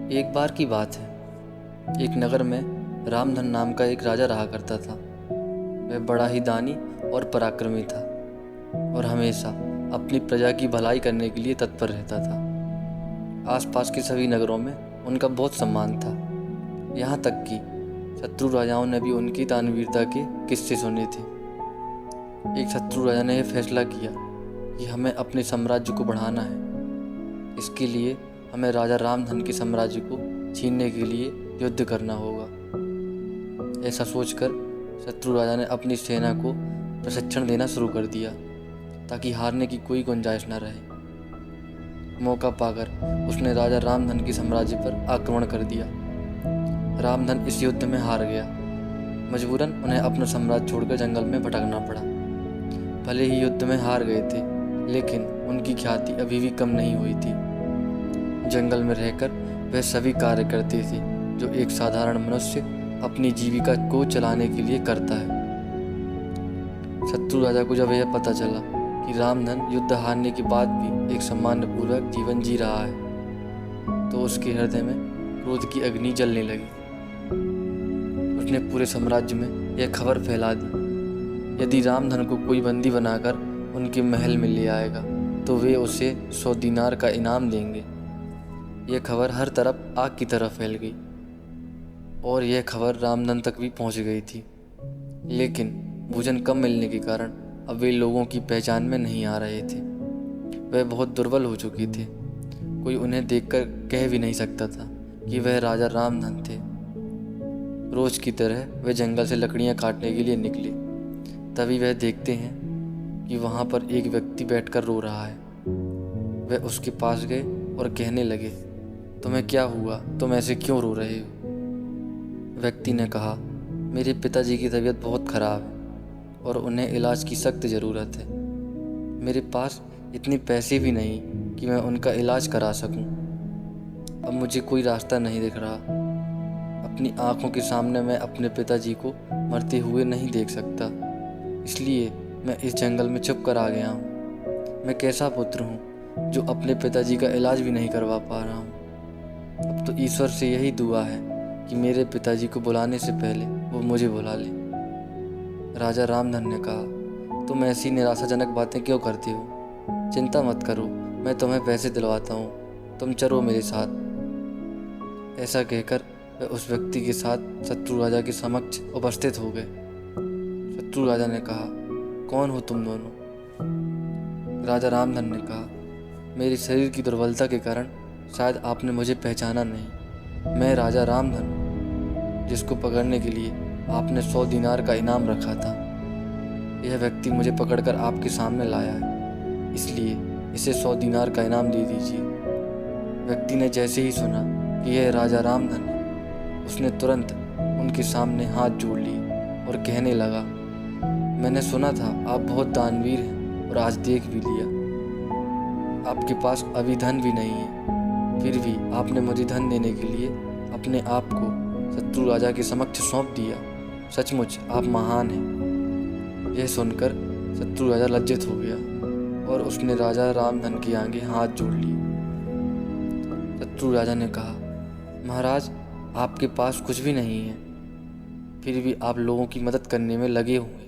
एक बार की बात है। एक नगर में रामधन नाम का एक राजा रहा करता था। वह बड़ा ही दानी और पराक्रमी था और हमेशा अपनी प्रजा की भलाई करने के लिए तत्पर रहता था। आसपास के सभी नगरों में उनका बहुत सम्मान था। यहाँ तक कि शत्रु राजाओं ने भी उनकी दानवीरता के किस्से सुने थे। एक शत्रु राजा ने यह फैसला किया कि हमें अपने साम्राज्य को बढ़ाना है। इसके लिए हमें राजा रामधन के साम्राज्य को छीनने के लिए युद्ध करना होगा। ऐसा सोचकर शत्रु राजा ने अपनी सेना को प्रशिक्षण देना शुरू कर दिया ताकि हारने की कोई गुंजाइश न रहे। मौका पाकर उसने राजा रामधन के साम्राज्य पर आक्रमण कर दिया। रामधन इस युद्ध में हार गया। मजबूरन उन्हें अपना साम्राज्य छोड़कर जंगल में भटकना पड़ा। भले ही युद्ध में हार गए थे, लेकिन उनकी ख्याति अभी भी कम नहीं हुई थी। जंगल में रहकर वह सभी कार्य करते थे जो एक साधारण मनुष्य अपनी जीविका को चलाने के लिए करता है। शत्रु राजा को जब यह पता चला कि रामधन युद्ध हारने के बाद भी एक सम्मानपूर्वक जीवन जी रहा है, तो उसके हृदय में क्रोध की अग्नि जलने लगी। उसने पूरे साम्राज्य में यह खबर फैला दी, यदि रामधन को कोई बंदी बनाकर उनके महल में ले आएगा तो वे उसे 100 दीनार का इनाम देंगे। यह खबर हर तरफ आग की तरह फैल गई और यह खबर रामधन तक भी पहुंच गई थी। लेकिन भोजन कम मिलने के कारण अब वे लोगों की पहचान में नहीं आ रहे थे। वह बहुत दुर्बल हो चुके थे। कोई उन्हें देखकर कह भी नहीं सकता था कि वह राजा रामधन थे। रोज की तरह वे जंगल से लकड़ियां काटने के लिए निकले। तभी वह देखते हैं कि वहाँ पर एक व्यक्ति बैठकर रो रहा है। वह उसके पास गए और कहने लगे, तुम्हें क्या हुआ? तुम ऐसे क्यों रो रहे हो? व्यक्ति ने कहा, मेरे पिताजी की तबीयत बहुत ख़राब है और उन्हें इलाज की सख्त ज़रूरत है। मेरे पास इतने पैसे भी नहीं कि मैं उनका इलाज करा सकूं। अब मुझे कोई रास्ता नहीं दिख रहा। अपनी आँखों के सामने मैं अपने पिताजी को मरते हुए नहीं देख सकता, इसलिए मैं इस जंगल में छुप कर आ गया हूँ। मैं कैसा पुत्र हूँ जो अपने पिताजी का इलाज भी नहीं करवा पा रहा हूँ। अब तो ईश्वर से यही दुआ है कि मेरे पिताजी को बुलाने से पहले वो मुझे बुला ले। राजा रामधन ने कहा, तुम ऐसी निराशाजनक बातें क्यों करते हो? चिंता मत करो, मैं तुम्हें पैसे दिलवाता हूँ, तुम चलो मेरे साथ। ऐसा कहकर वह उस व्यक्ति के साथ शत्रु राजा के समक्ष उपस्थित हो गए। शत्रु राजा ने कहा, कौन हो तुम दोनों? राजा रामधन ने कहा, मेरे शरीर की दुर्बलता के कारण शायद आपने मुझे पहचाना नहीं। मैं राजा रामधन, जिसको पकड़ने के लिए आपने 100 दीनार का इनाम रखा था। यह व्यक्ति मुझे पकड़कर आपके सामने लाया है, इसलिए इसे 100 दीनार का इनाम दे दीजिए। व्यक्ति ने जैसे ही सुना कि यह राजा रामधन है, उसने तुरंत उनके सामने हाथ जोड़ लिए और कहने लगा, मैंने सुना था आप बहुत दानवीर हैं और आज देख भी लिया। आपके पास अभी धन भी नहीं है, फिर भी आपने मुझे धन देने के लिए अपने आप को शत्रु राजा के समक्ष सौंप दिया। सचमुच आप महान हैं। यह सुनकर शत्रु राजा लज्जित हो गया और उसने राजा रामधन के आगे हाथ जोड़ लिए। शत्रु राजा ने कहा, महाराज, आपके पास कुछ भी नहीं है, फिर भी आप लोगों की मदद करने में लगे हुए हैं।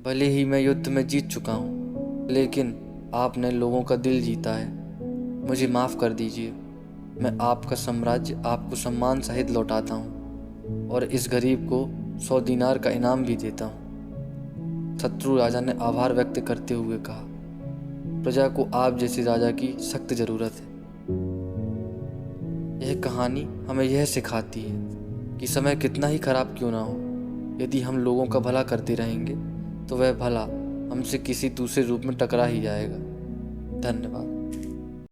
भले ही मैं युद्ध में जीत चुका हूँ, लेकिन आपने लोगों का दिल जीता है। मुझे माफ़ कर दीजिए। मैं आपका साम्राज्य आपको सम्मान सहित लौटाता हूँ और इस गरीब को 100 दीनार का इनाम भी देता हूँ। शत्रु राजा ने आभार व्यक्त करते हुए कहा, प्रजा को आप जैसे राजा की सख्त ज़रूरत है। यह कहानी हमें यह सिखाती है कि समय कितना ही खराब क्यों ना हो, यदि हम लोगों का भला करते रहेंगे तो वह भला हमसे किसी दूसरे रूप में टकरा ही जाएगा। धन्यवाद।